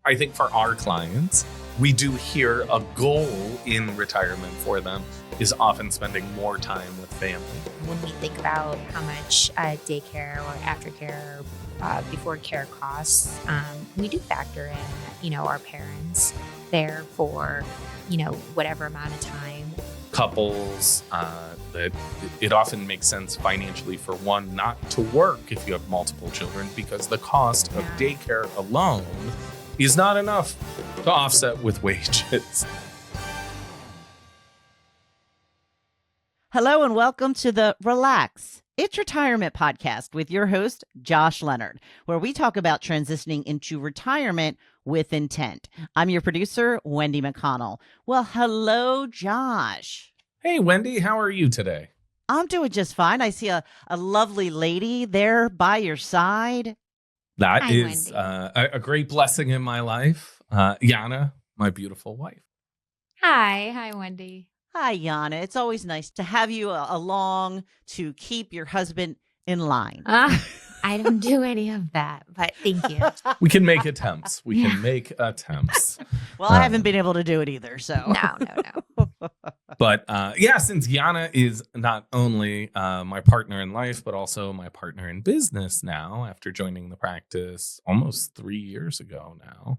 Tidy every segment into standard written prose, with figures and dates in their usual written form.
I think for our clients, we do hear a goal in retirement for them is often spending more time with family. When we think about how much daycare or aftercare, before care costs, we do factor in, our parents there for, whatever amount of time. Couples, that it often makes sense financially for one not to work if you have multiple children because the cost of daycare alone is not enough to offset with wages. Hello and welcome to the Relax, It's Retirement podcast with your host, Josh Leonard, where we talk about transitioning into retirement with intent. I'm your producer, Wendy McConnell. Well, hello, Josh. Hey, Wendy, how are you today? I'm doing just fine. I see a lovely lady there by your side. That Hi, is a great blessing in my life. Yana, my beautiful wife. Hi, Wendy. Hi, Yana. It's always nice to have you along to keep your husband in line. I don't do any of that, but thank you. We can make attempts. Can make attempts. Well, I haven't been able to do it either, so. No. But since Yana is not only my partner in life, but also my partner in business now, after joining the practice almost 3 years ago now.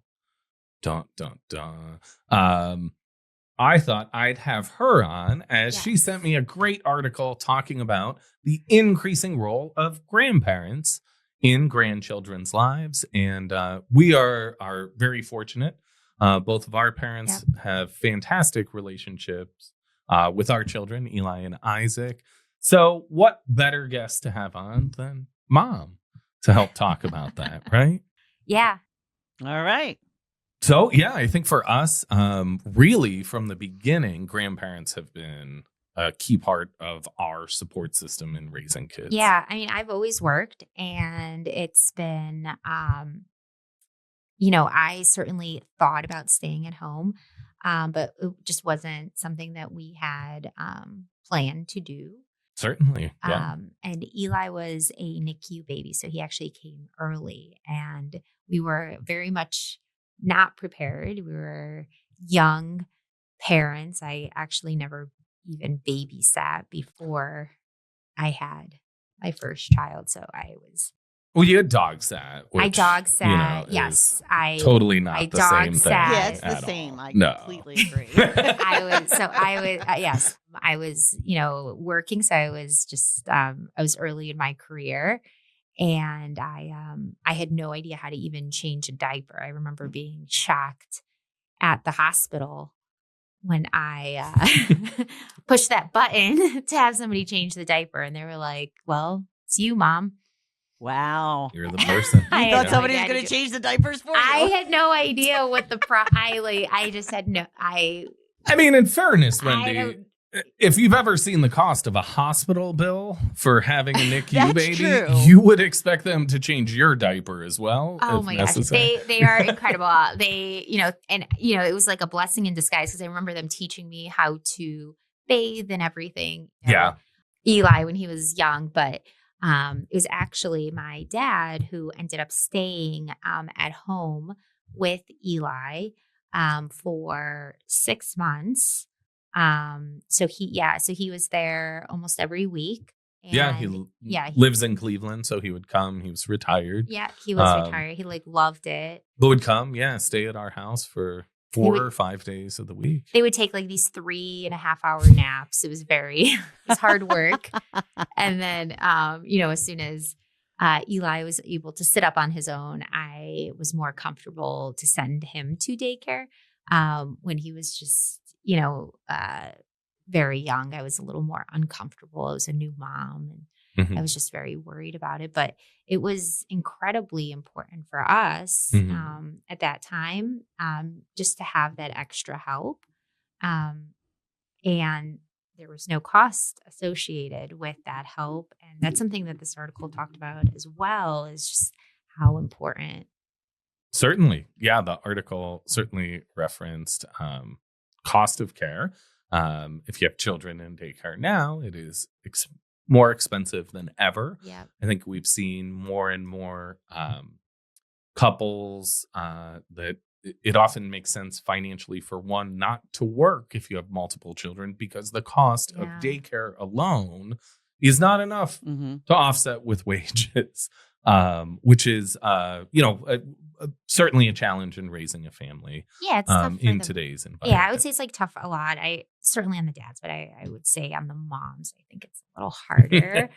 I thought I'd have her on as she sent me a great article talking about the increasing role of grandparents in grandchildren's lives. And we are very fortunate. Both of our parents have fantastic relationships with our children, Eli and Isaac. So what better guest to have on than Mom to help talk about that, right? Yeah. All right. So, I think for us, really from the beginning, grandparents have been a key part of our support system in raising kids. Yeah. I mean, I've always worked and it's been, I certainly thought about staying at home, but it just wasn't something that we had planned to do. Certainly. Yeah. And Eli was a NICU baby, so he actually came early and we were very much not prepared. We were young parents. I actually never even babysat before I had my first child. So I was. Well, you had dog sat. I dog sat. Yes. I totally not the same thing. Yeah, it's the same. I completely agree. I was, working. So I was just, I was early in my career. And I had no idea how to even change a diaper. I remember being shocked at the hospital when I pushed that button to have somebody change the diaper. And they were like, well, it's you, Mom. Wow. You're the person. You thought somebody was going to change the diapers for you? I had no idea what the I just had no, I mean, in fairness, Wendy, if you've ever seen the cost of a hospital bill for having a NICU baby, true. You would expect them to change your diaper as well. Oh my gosh. They are incredible. It was like a blessing in disguise because I remember them teaching me how to bathe and everything. Eli when he was young, but it was actually my dad who ended up staying at home with Eli for 6 months. So he was there almost every week. And he lives in Cleveland, so he would come. He was retired. Yeah, he was retired. He loved it. But would come, stay at our house for 4 or 5 days of the week. They would take like these 3.5-hour naps. It was hard work. And then, as soon as Eli was able to sit up on his own, I was more comfortable to send him to daycare. When he was just, very young, I was a little more uncomfortable. I was a new mom and I was just very worried about it. But it was incredibly important for us at that time just to have that extra help. And there was no cost associated with that help. And that's something that this article talked about as well, is just how important. Certainly. Yeah, the article certainly referenced cost of care. If you have children in daycare now, it is more expensive than ever. Yeah. I think we've seen more and more couples that it often makes sense financially for one not to work if you have multiple children, because the cost of daycare alone is not enough to offset with wages, which is, certainly a challenge in raising a family. Yeah, it's tough in today's environment. Yeah, I would say it's like tough a lot. I certainly on the dads, but I would say on the moms, I think it's a little harder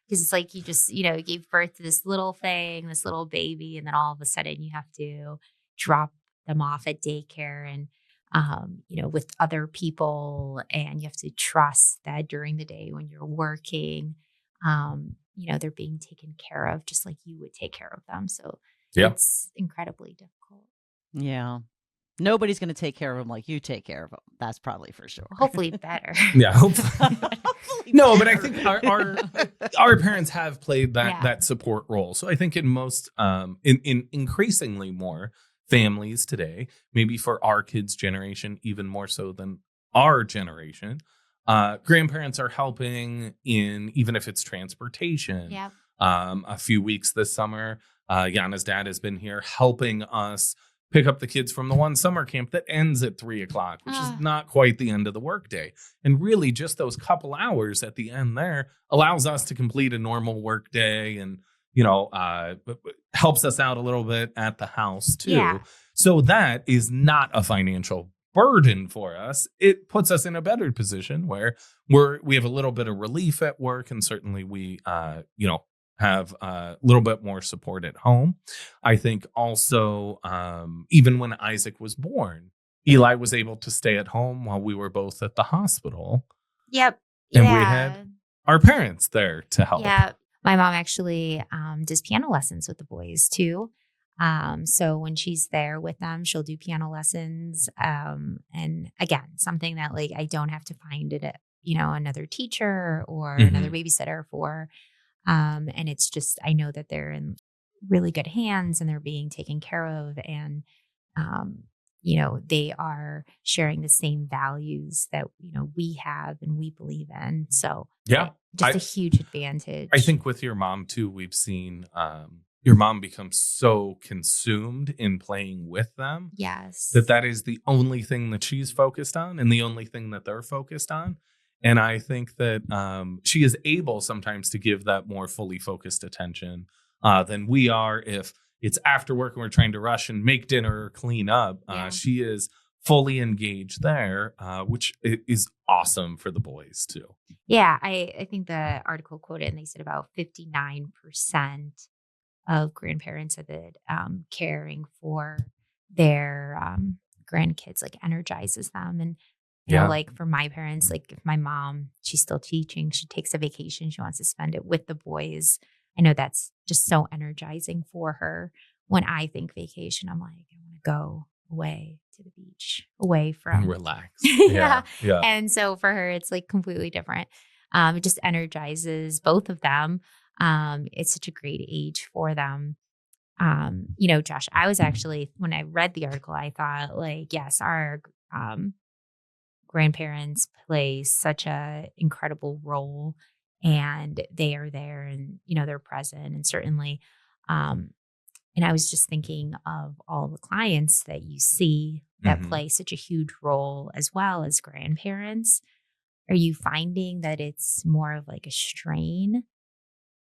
because it's like you just, you gave birth to this little thing, this little baby, and then all of a sudden you have to drop them off at daycare and, with other people, and you have to trust that during the day when you're working, they're being taken care of just like you would take care of them. So it's incredibly difficult. Yeah. Nobody's going to take care of them like you take care of them. That's probably for sure. Hopefully better. Yeah. Hopefully. No, but I think our parents have played that support role. So I think in most, in increasingly more families today, maybe for our kids' generation, even more so than our generation, grandparents are helping in, even if it's transportation. Yeah. A few weeks this summer, Yana's dad has been here helping us pick up the kids from the one summer camp that ends at 3:00, which is not quite the end of the workday. And really just those couple hours at the end there allows us to complete a normal workday and, helps us out a little bit at the house too. Yeah. So that is not a financial burden for us. It puts us in a better position where we have a little bit of relief at work, and certainly we, have a little bit more support at home. I think also, even when Isaac was born, Eli was able to stay at home while we were both at the hospital. Yep. And we had our parents there to help. Yeah. My mom actually does piano lessons with the boys too. So when she's there with them, she'll do piano lessons. And again, something that like I don't have to find it, another teacher or another babysitter for. And it's just, I know that they're in really good hands and they're being taken care of. And, they are sharing the same values that, we have and we believe in. So just a huge advantage. I think with your mom too, we've seen, your mom becomes so consumed in playing with them. Yes. That is the only thing that she's focused on and the only thing that they're focused on. And I think that she is able sometimes to give that more fully focused attention than we are if it's after work and we're trying to rush and make dinner or clean up. She is fully engaged there, which is awesome for the boys too. Yeah, I think the article quoted, and they said about 59% of grandparents said that caring for their grandkids like energizes them. And like for my parents, like if my mom, she's still teaching, she takes a vacation, she wants to spend it with the boys. I know that's just so energizing for her. When I think vacation, I'm like, I want to go away to the beach, away from relax. Yeah. And so for her, it's like completely different. It just energizes both of them. It's such a great age for them. Josh, I was actually, when I read the article, I thought like, yes, our grandparents play such a incredible role, and they are there and, they're present. And certainly, and I was just thinking of all the clients that you see that play such a huge role as well as grandparents. Are you finding that it's more of like a strain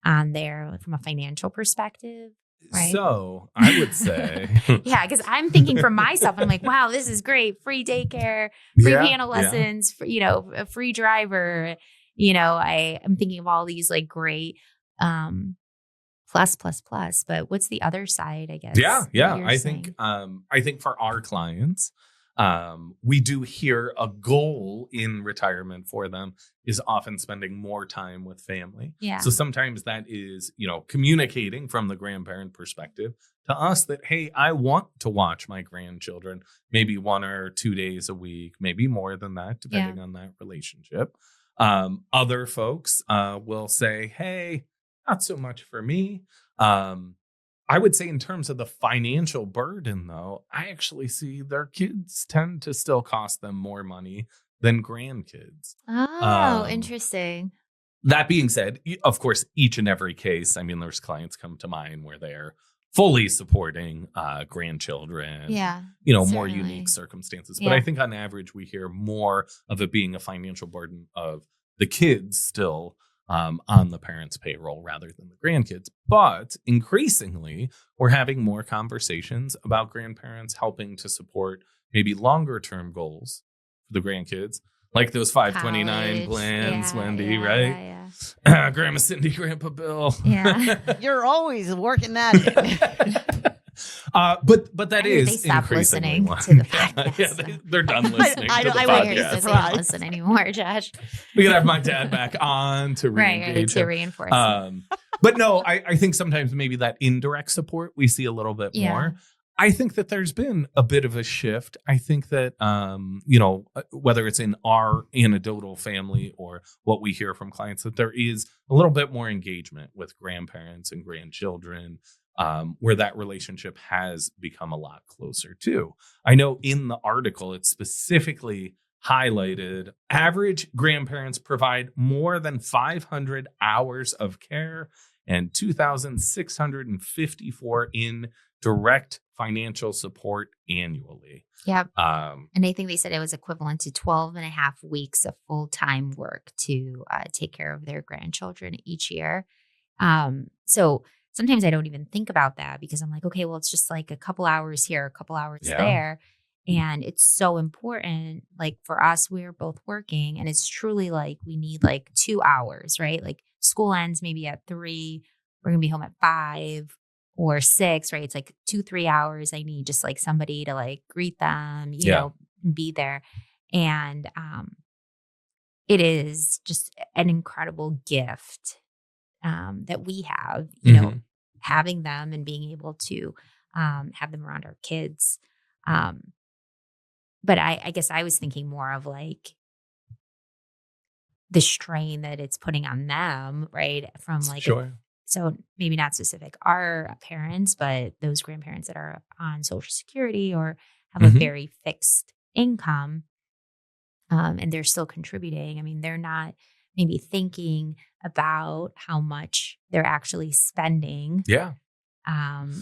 on there from a financial perspective? Right? So I would say, yeah, because I'm thinking for myself, I'm like, wow, this is great. Free daycare, free piano lessons, for, a free driver. I'm thinking of all these like great plus. But what's the other side, I guess? Yeah. I think for our clients, we do hear a goal in retirement for them is often spending more time with family. Yeah. So sometimes that is, communicating from the grandparent perspective to us that, hey, I want to watch my grandchildren maybe 1 or 2 days a week, maybe more than that, depending on that relationship. Other folks will say, hey, not so much for me. I would say in terms of the financial burden, though, I actually see their kids tend to still cost them more money than grandkids. Oh, interesting. That being said, of course, each and every case, I mean, there's clients come to mind where they're fully supporting grandchildren. Yeah. More certainly. unique circumstances. But I think on average, we hear more of it being a financial burden of the kids still on the parents' payroll rather than the grandkids. But increasingly, we're having more conversations about grandparents helping to support maybe longer term goals for the grandkids, like those 529 College. plans, Yeah, Wendy, yeah, right? Yeah. Grandma Cindy, Grandpa Bill. Yeah. You're always working that in. But that I heard is they stopped increasingly listening one. to the podcast. Yeah, they're done listening I to the wouldn't I be heard podcast. that they don't surprised. listen anymore, Josh. We gotta have my dad back on to Right, re-engage to him. reinforce. But no, I think sometimes maybe that indirect support we see a little bit Yeah. more. I think that there's been a bit of a shift. I think that, whether it's in our anecdotal family or what we hear from clients, that there is a little bit more engagement with grandparents and grandchildren, where that relationship has become a lot closer too. I know in the article, it specifically highlighted average grandparents provide more than 500 hours of care and 2,654 in direct financial support annually. Yep. Um, And I think they said it was equivalent to 12 and a half weeks of full-time work to take care of their grandchildren each year. So sometimes I don't even think about that because I'm like, okay, well, it's just like a couple hours here, a couple hours Yeah. there. And it's so important. Like for us, we're both working and it's truly like we need like 2 hours, right? Like school ends maybe at 3. We're going to be home at 5 or 6, right? It's like 2-3 hours. I need just like somebody to like greet them, you Yeah. know, be there. And it is just an incredible gift that we have, you know, having them and being able to have them around our kids. But I guess I was thinking more of like the strain that it's putting on them, right? From like, Sure. so maybe not specific our parents, but those grandparents that are on Social Security or have a very fixed income, and they're still contributing. I mean, they're not maybe thinking about how much they're actually spending, Yeah.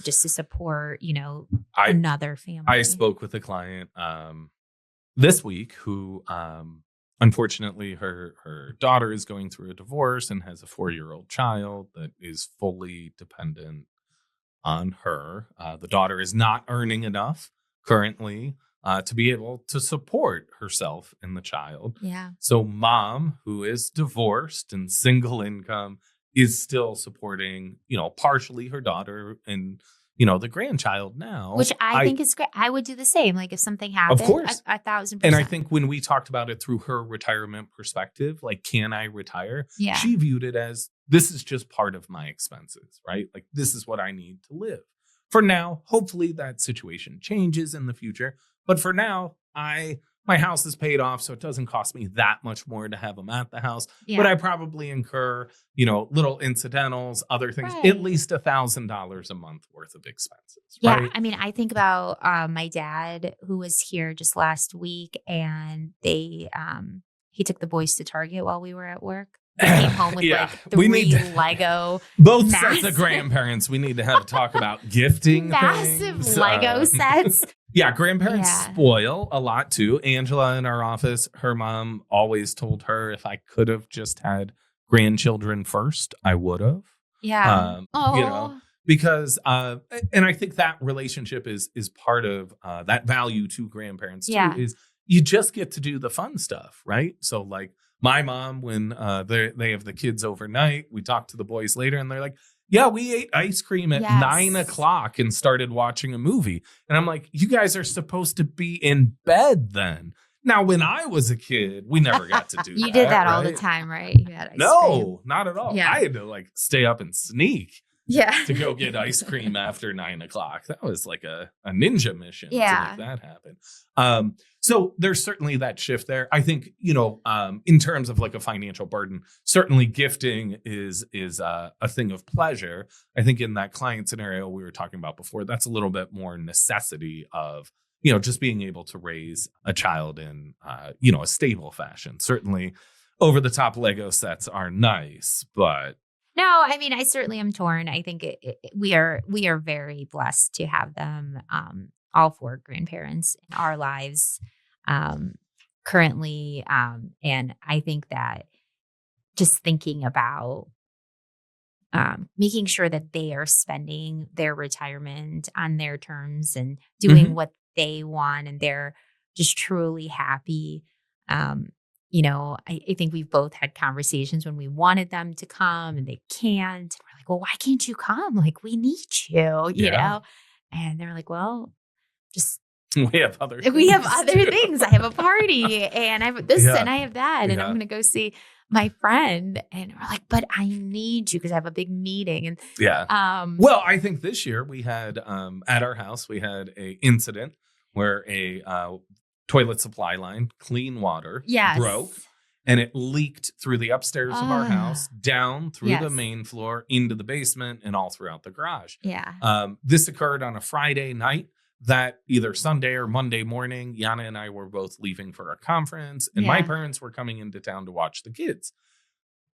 just to support, you know, I another family. I spoke with a client this week who, unfortunately, her daughter is going through a divorce and has a 4-year-old child that is fully dependent on her. The daughter is not earning enough currently to be able to support herself and the child. Yeah. So mom, who is divorced and single income, is still supporting, partially her daughter and, the grandchild now. Which I think is great. I would do the same. Like if something happened, Of course. 1,000%. And I think when we talked about it through her retirement perspective, like, can I retire? Yeah. She viewed it as, this is just part of my expenses, right? Like, this is what I need to live. For now, hopefully that situation changes in the future. But for now, my house is paid off, so it doesn't cost me that much more to have them at the house. Yeah. But I probably incur, little incidentals, other things, Right. at least $1,000 a month worth of expenses. Yeah, Right? I mean, I think about my dad who was here just last week, and he took the boys to Target while we were at work. They came home with Yeah, like we 3 need to- Lego, Both sets massive- of grandparents, we need to have a talk about gifting massive things. Lego sets. Yeah, grandparents Yeah. spoil a lot too. Angela in our office, her mom always told her if I could have just had grandchildren first, I would have. Yeah. Because and I think that relationship is part of that value to grandparents too. Yeah. Is you just get to do the fun stuff, right? So like my mom, when they have the kids overnight, we talk to the boys later, and they're like, "Yeah, we ate ice cream at Yes. 9:00 and started watching a movie." And I'm like, "You guys are supposed to be in bed then." Now, when I was a kid, we never got to do that. You did that all the right? time, right? You had ice cream. No, not at all. Yeah. I had to like stay up and sneak Yeah. to go get ice cream after 9:00. That was like a ninja mission Yeah. to make that happen. So there's certainly that shift there. I think, in terms of like a financial burden, certainly gifting is a thing of pleasure. I think in that client scenario we were talking about before, that's a little bit more necessity of, just being able to raise a child in, a stable fashion. Certainly over the top Lego sets are nice, but No, I mean, I certainly am torn. I think we are very blessed to have them, all four grandparents in our lives, um, currently, and I think that just thinking about making sure that they are spending their retirement on their terms and doing Mhm. what they want, and they're just truly happy. Um, I think we've both had conversations when we wanted them to come and they can't. And we're like, well, why can't you come? Like, we need you, Yeah. And they're like, well, just We have other we have things other too. things. I have a party and I have this Yeah. and I have that. And I'm Yeah. going to go see my friend. And we're like, but I need you because I have a big meeting. And, Yeah. Well, I think this year we had at our house we had a incident where a toilet supply line, clean water, yes. broke, and it leaked through the upstairs of our Ah. house, down through the Yes. main floor, into the basement, and all throughout the garage. Yeah. This occurred on a Friday night. That either Sunday or Monday morning, Yana and I were both leaving for a conference, and my Yeah. parents were coming into town to watch the kids.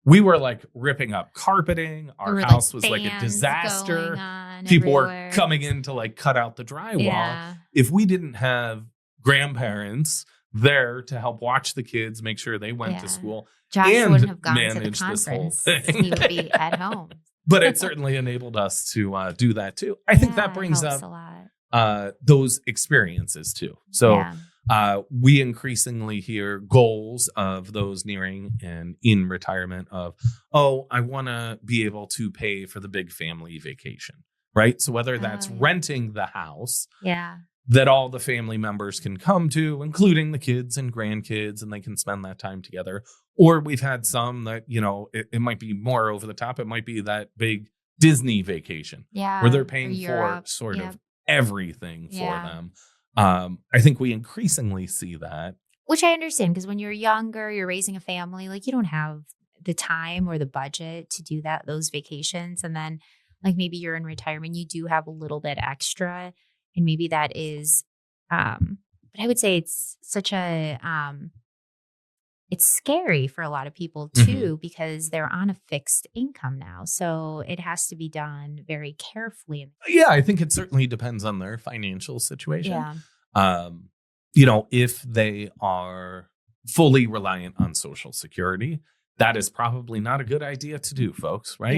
We were like ripping up carpeting. Our There were, house was like a fans disaster. going on People everywhere. were coming in to like cut out the drywall. Yeah. If we didn't have grandparents there to help watch the kids, make sure they went Yeah. to school, Josh and wouldn't have gone to the manage this whole conference. thing. He would be at home. But it certainly enabled us to do that too. I think that Yeah, brings helps up a lot. those experiences too. So Yeah. we increasingly hear goals of those nearing and in retirement of, oh, I want to be able to pay for the big family vacation, right? So whether that's Oh, yeah. renting the house Yeah. that all the family members can come to, including the kids and grandkids, and they can spend that time together. Or we've had some that, it might be more over the top. It might be that big Disney vacation Yeah. where they're Or paying for Europe. sort Yep. of everything for Yeah. them. I think we increasingly see that. Which I understand because when you're younger, you're raising a family, like you don't have the time or the budget to do those vacations. And then like maybe you're in retirement, you do have a little bit extra. And maybe that is, but I would say it's such a, it's scary for a lot of people too, because they're on a fixed income now. So it has to be done very carefully. Yeah, I think it certainly depends on their financial situation. Yeah. If they are fully reliant on Social Security, that is probably not a good idea to do, folks, right?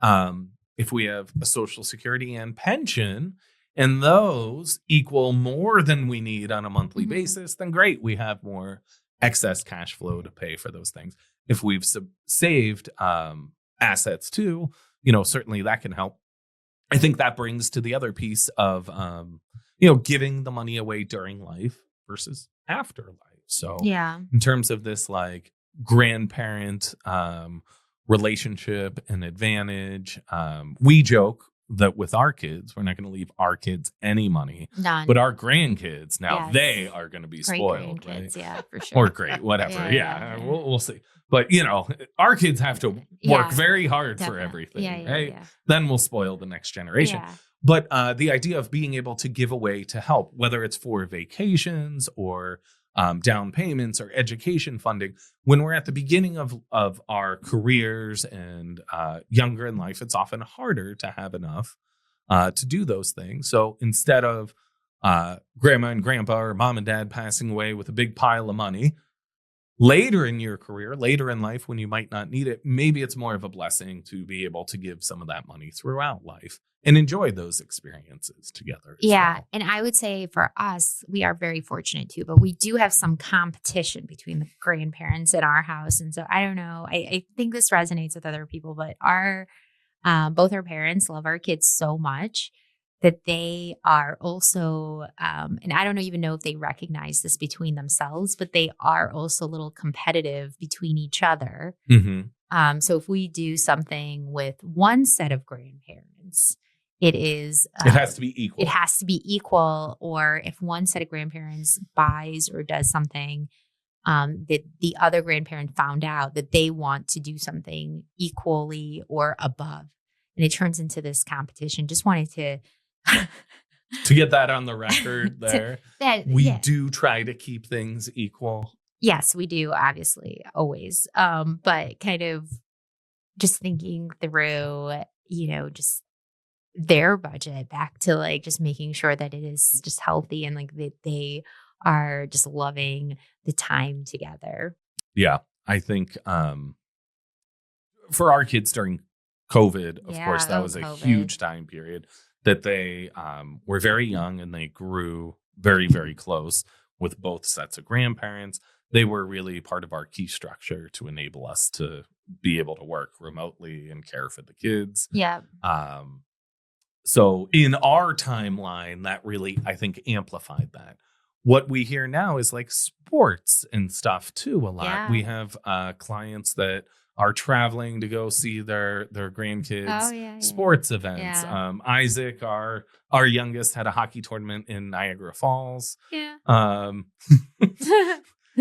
Yeah. If we have a Social Security and pension, and those equal more than we need on a monthly basis, then great, we have more excess cash flow to pay for those things. If we've saved assets too, certainly that can help. I think that brings to the other piece of, giving the money away during life versus after life. So Yeah. in terms of this like grandparent relationship and advantage, we joke that with our kids, we're not going to leave our kids any money. None. But our grandkids, now Yes. they are going to be Great spoiled, grandkids, right? yeah, for sure. Or great, whatever. Yeah. We'll see. But, our kids have to work Yeah, very hard for definitely. everything, Yeah. right? Yeah. Then we'll spoil the next generation. Yeah. But the idea of being able to give away to help, whether it's for vacations or down payments or education funding, when we're at the beginning of our careers and younger in life, it's often harder to have enough to do those things. So instead of grandma and grandpa or mom and dad passing away with a big pile of money, later in your career, later in life when you might not need it, maybe it's more of a blessing to be able to give some of that money throughout life and enjoy those experiences together. Yeah. Well. And I would say for us, we are very fortunate too, but we do have some competition between the grandparents in our house. And so I don't know, I think this resonates with other people, but both our parents love our kids so much that they are also, and I don't even know if they recognize this between themselves, but they are also a little competitive between each other. Mm-hmm. So if we do something with one set of grandparents, it has to be equal. It has to be equal. Or if one set of grandparents buys or does something that the other grandparent found out that they want to do something equally or above. And it turns into this competition. Just wanted to to get that on the record there. We do try to keep things equal. Yes, we do, obviously, always. But kind of just thinking through, just their budget back to like just making sure that it is just healthy and like that they are just loving the time together. Yeah. I think for our kids during COVID, of course, that was a COVID. huge time period that they were very young and they grew very, very close with both sets of grandparents. They were really part of our key structure to enable us to be able to work remotely and care for the kids. Yeah. So in our timeline, that really, I think, amplified that. What we hear now is like sports and stuff too a lot. Yeah. We have clients that are traveling to go see their grandkids sports events. Yeah. Isaac, our youngest, had a hockey tournament in Niagara Falls. Yeah.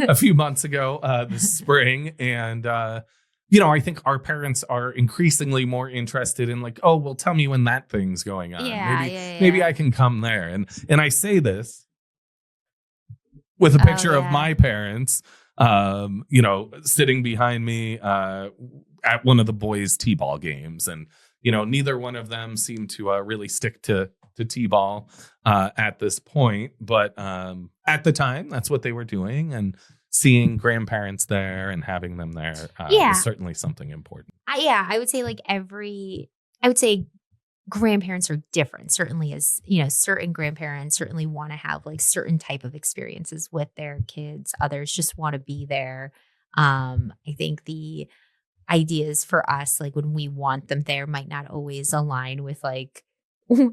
A few months ago this spring. And, I think our parents are increasingly more interested in like, oh, well, tell me when that thing's going on. Maybe I can come there. And I say this with a picture of my parents, sitting behind me at one of the boys' t-ball games. And, neither one of them seem to really stick to t-ball at this point. But at the time, that's what they were doing. And seeing grandparents there and having them there is certainly something important. I would say I would say grandparents are different. Certainly as, certain grandparents certainly want to have like certain type of experiences with their kids. Others just want to be there. I think the ideas for us, like when we want them there, might not always align with like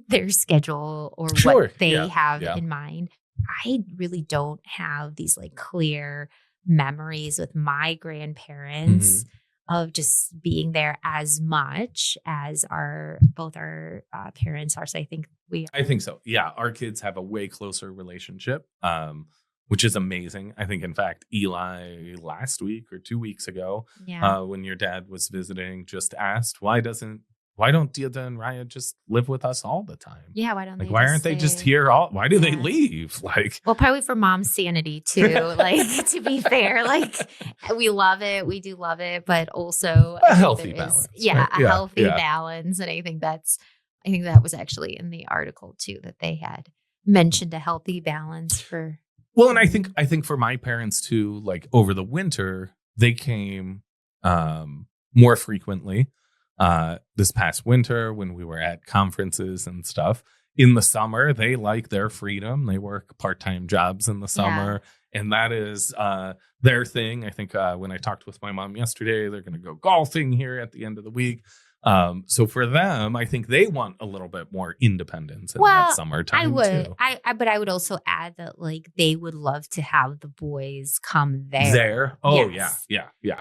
their schedule or what they have in mind. I really don't have these like clear memories with my grandparents of just being there as much as both our parents are. So I think so. Yeah. Our kids have a way closer relationship, which is amazing. I think, in fact, Eli last week or 2 weeks ago, when your dad was visiting, just asked, why don't Dia and Raya just live with us all the time? Yeah, why don't they? Why aren't they just here why do they leave? Well, probably for mom's sanity too. Like, to be fair, like we love it, we do love it, but also a healthy balance. Healthy balance. And I think that was actually in the article too, that they had mentioned a healthy balance for. Well, and I think for my parents too, like over the winter, they came more frequently. This past winter when we were at conferences and stuff. In the summer, they like their freedom. They work part-time jobs in the summer. And that is their thing. I think when I talked with my mom yesterday, they're going to go golfing here at the end of the week. So for them, I think they want a little bit more independence in that summertime too. But I would also add that like they would love to have the boys come there. Oh yeah.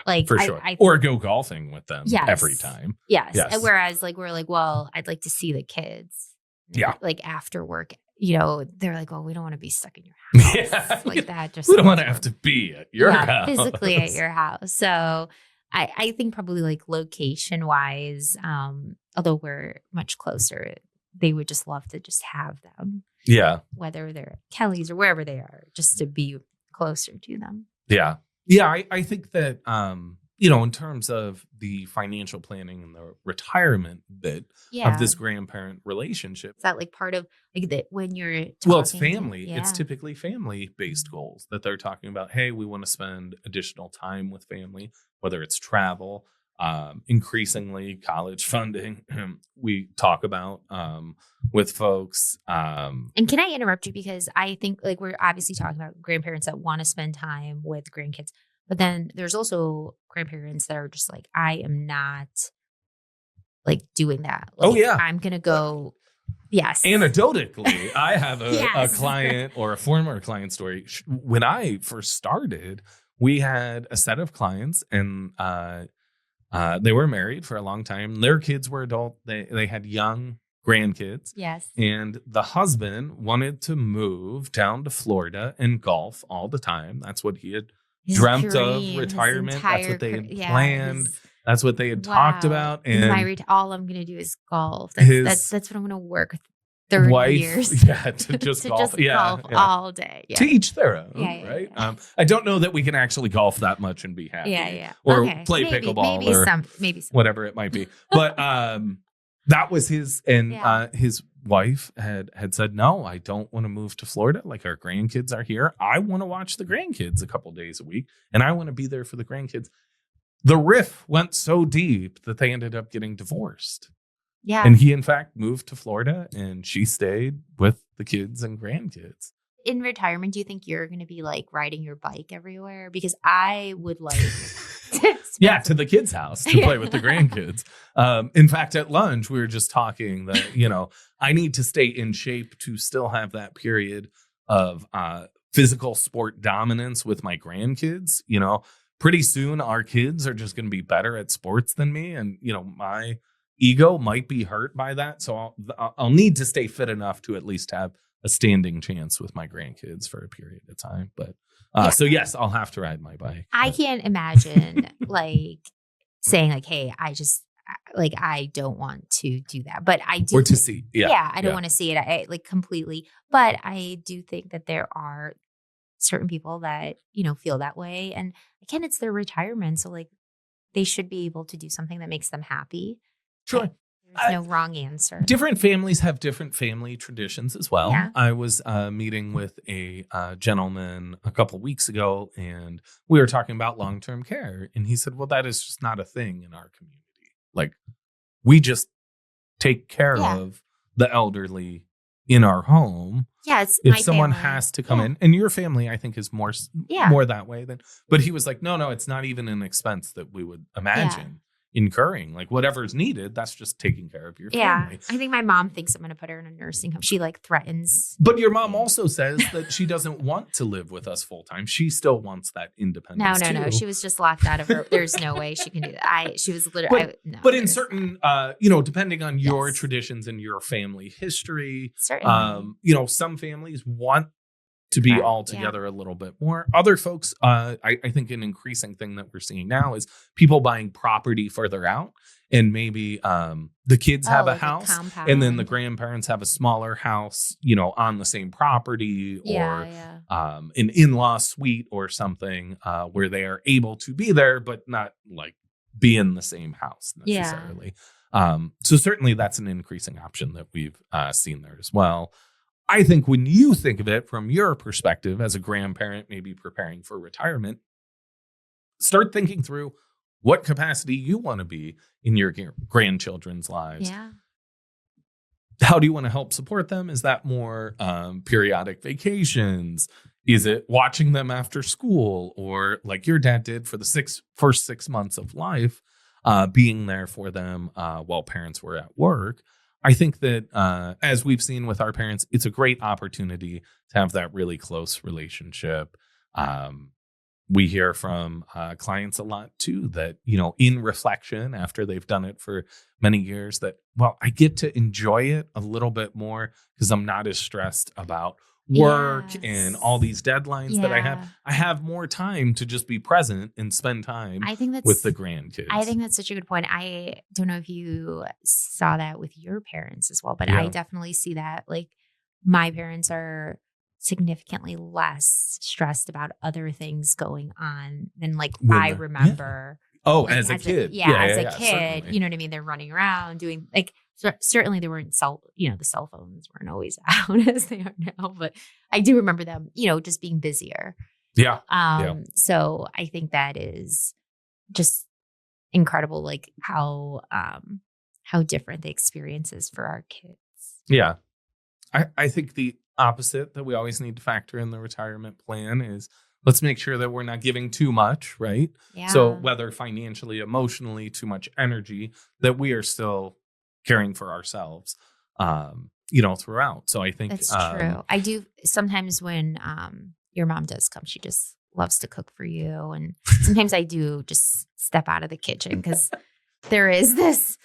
Like for sure. Or go golfing with them every time. Yes. And whereas like we're like, well, I'd like to see the kids. Yeah. Like after work, they're like, well, we don't want to be stuck in your house. That just we don't want to have to be at your house. Physically at your house. So I think probably like location wise, although we're much closer, they would just love to just have them. Yeah. Whether they're at Kelly's or wherever they are, just to be closer to them. Yeah. Yeah. I think that, in terms of the financial planning and the retirement bit of this grandparent relationship. Is that like part of like that when you're talking? Well, it's family. It's typically family-based goals that they're talking about. Hey, we want to spend additional time with family, whether it's travel, increasingly college funding. We talk about with folks. And can I interrupt you? Because I think like we're obviously talking about grandparents that want to spend time with grandkids. But then there's also grandparents that are just like, I am not like doing that. Like, I'm going to go. Yes. Anecdotally, I have a client or a former client story. When I first started, we had a set of clients and they were married for a long time. Their kids were adult. They had young grandkids. Yes. And the husband wanted to move down to Florida and golf all the time. That's what he had dreamt of, retirement. That's what they had planned. That's what they had talked about. And all I'm going to do is golf. That's what I'm going to work 30 wife, years. yeah, to just to golf, just golf yeah. all day. Yeah. To each their own, Yeah, right? yeah. I don't know that we can actually golf that much and be happy, Yeah. or Okay. play maybe, pickleball, maybe or maybe some. whatever it might be. But that was his, and Yeah. his wife had said, no, I don't want to move to Florida. Like, our grandkids are here. I want to watch the grandkids a couple days a week, and I want to be there for the grandkids. The rift went so deep that they ended up getting divorced. Yeah. And he, in fact, moved to Florida, and she stayed with the kids and grandkids. In retirement, do you think you're going to be like riding your bike everywhere? Because I would like yeah, to the kids' house to play with the grandkids. In fact, at lunch, we were just talking that, I need to stay in shape to still have that period of physical sport dominance with my grandkids. Pretty soon our kids are just going to be better at sports than me. And, my ego might be hurt by that. So I'll need to stay fit enough to at least have a standing chance with my grandkids for a period of time. But so yes, I'll have to ride my bike. I can't imagine like saying like, hey, I don't want to do that, but I do. Or to see. Yeah. I don't want to see it. I like completely, but I do think that there are certain people that, feel that way. And again, it's their retirement. So like they should be able to do something that makes them happy. Sure. There's no wrong answer. Different families have different family traditions as well. Yeah. I was meeting with a gentleman a couple weeks ago, and we were talking about long-term care. And he said, well, that is just not a thing in our community. Like, we just take care of the elderly in our home. Yeah, it's if my someone family. has to come in, and your family, I think, is more that way than. But he was like, no, it's not even an expense that we would imagine incurring. Like, whatever's needed, that's just taking care of your family. I think my mom thinks I'm going to put her in a nursing home. She like threatens. But your mom also says that she doesn't want to live with us full time. She still wants that independence. No. She was just locked out of her. There's no way she can do that. She was literally. But in certain, depending on your traditions and your family history, certainly, some families want to be all together a little bit more. Other folks, I think an increasing thing that we're seeing now is people buying property further out, and maybe the kids have a house, and then the grandparents have a smaller house, on the same property, or an in-law suite or something, where they are able to be there, but not like be in the same house necessarily. So certainly that's an increasing option that we've seen there as well. I think when you think of it from your perspective as a grandparent, maybe preparing for retirement, start thinking through what capacity you want to be in your grandchildren's lives. Yeah. How do you want to help support them? Is that more periodic vacations? Is it watching them after school, or like your dad did for the first 6 months of life, being there for them while parents were at work? I think that as we've seen with our parents, it's a great opportunity to have that really close relationship. We hear from clients a lot, too, that, in reflection after they've done it for many years, that, well, I get to enjoy it a little bit more because I'm not as stressed about work and all these deadlines that I have. I have more time to just be present and spend time with the grandkids. I think that's such a good point. I don't know if you saw that with your parents as well, but I definitely see that. Like, my parents are significantly less stressed about other things going on than like I remember. Oh, like, as a kid. As a kid, certainly. you know what I mean? They're running around doing like, certainly there weren't the cell phones weren't always out as they are now, but I do remember them, just being busier. Yeah. So I think that is just incredible, like how different the experience is for our kids. Yeah. I think the opposite that we always need to factor in the retirement plan is let's make sure that we're not giving too much, right? Yeah. So whether financially, emotionally, too much energy, that we are still caring for ourselves, throughout. So I think that's true. I do sometimes when your mom does come, she just loves to cook for you. And sometimes I do just step out of the kitchen because there is this.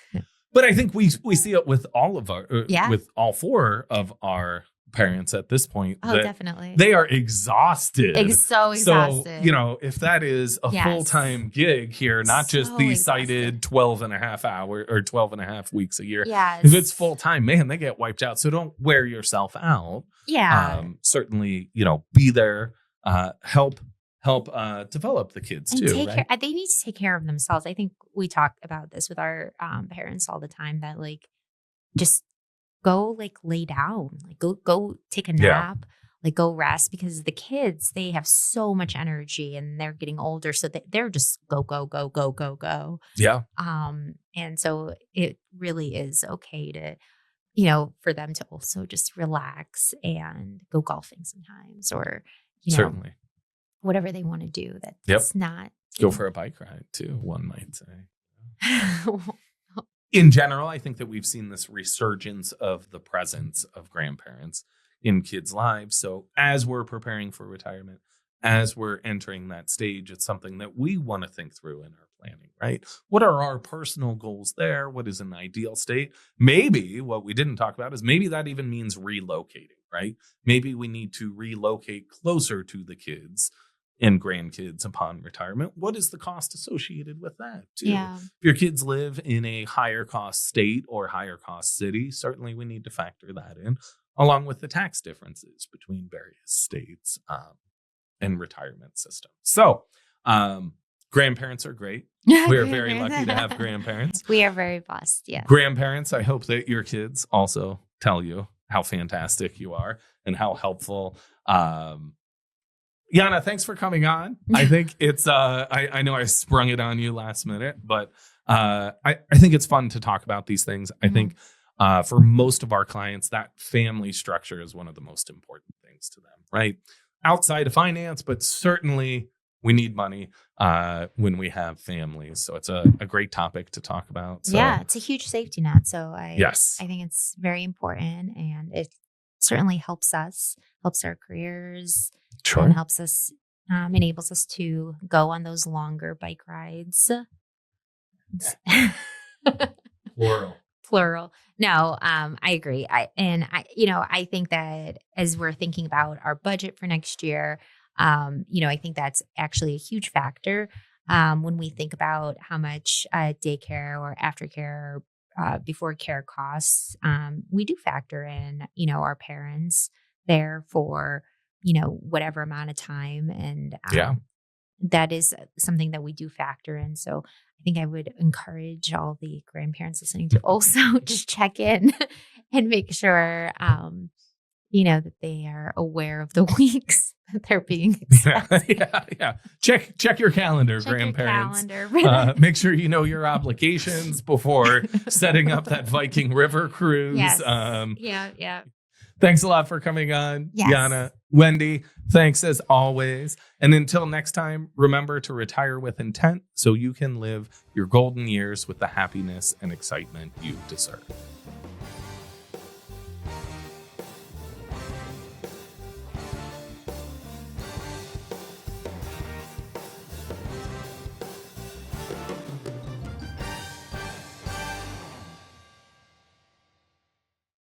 But I think we see it with all of our, with all four of our parents at this point. Oh, definitely. They are exhausted. So exhausted. So, if that is a full-time gig here, not just the cited 12 and a half hour or 12 and a half weeks a year. Yes. If it's full-time, man, they get wiped out. So don't wear yourself out. Yeah. Certainly, be there, help develop the kids and too. Right? They need to take care of themselves. I think we talk about this with our parents all the time, that like, just go like lay down, like go take a nap, like go rest, because the kids, they have so much energy and they're getting older. So they're just go. Yeah. And so it really is okay to, for them to also just relax and go golfing sometimes, or, certainly whatever they want to do. That's not. Go for a bike ride too, one might say. In general, I think that we've seen this resurgence of the presence of grandparents in kids' lives. So as we're preparing for retirement, as we're entering that stage, it's something that we want to think through in our planning, right? What are our personal goals there? What is an ideal state? Maybe what we didn't talk about is maybe that even means relocating, right? Maybe we need to relocate closer to the kids and grandkids upon retirement. What is the cost associated with that too? Yeah. If your kids live in a higher cost state or higher cost city, certainly we need to factor that in, along with the tax differences between various states and retirement systems. So grandparents are great. We're very lucky to have grandparents. We are very blessed. Yeah. Grandparents, I hope that your kids also tell you how fantastic you are and how helpful. Yana, thanks for coming on. I think it's, I know I sprung it on you last minute, but I think it's fun to talk about these things. I think for most of our clients, that family structure is one of the most important things to them, right? Outside of finance, but certainly we need money when we have families. So it's a great topic to talk about. So. Yeah, it's a huge safety net. So I think it's very important, and it certainly helps us, helps our careers. Sure. And helps us, enables us to go on those longer bike rides. Plural. No, I agree. I think that as we're thinking about our budget for next year, I think that's actually a huge factor when we think about how much daycare or aftercare, before care costs. We do factor in, our parents there for whatever amount of time. And that is something that we do factor in. So I think I would encourage all the grandparents listening to also just check in and make sure, that they are aware of the weeks that they're being expensed. Yeah. Check your calendar, grandparents. Make sure you know your obligations before setting up that Viking River cruise. Yes. Yeah. Thanks a lot for coming on, yes. Yana. Wendy, thanks as always. And until next time, remember to retire with intent so you can live your golden years with the happiness and excitement you deserve.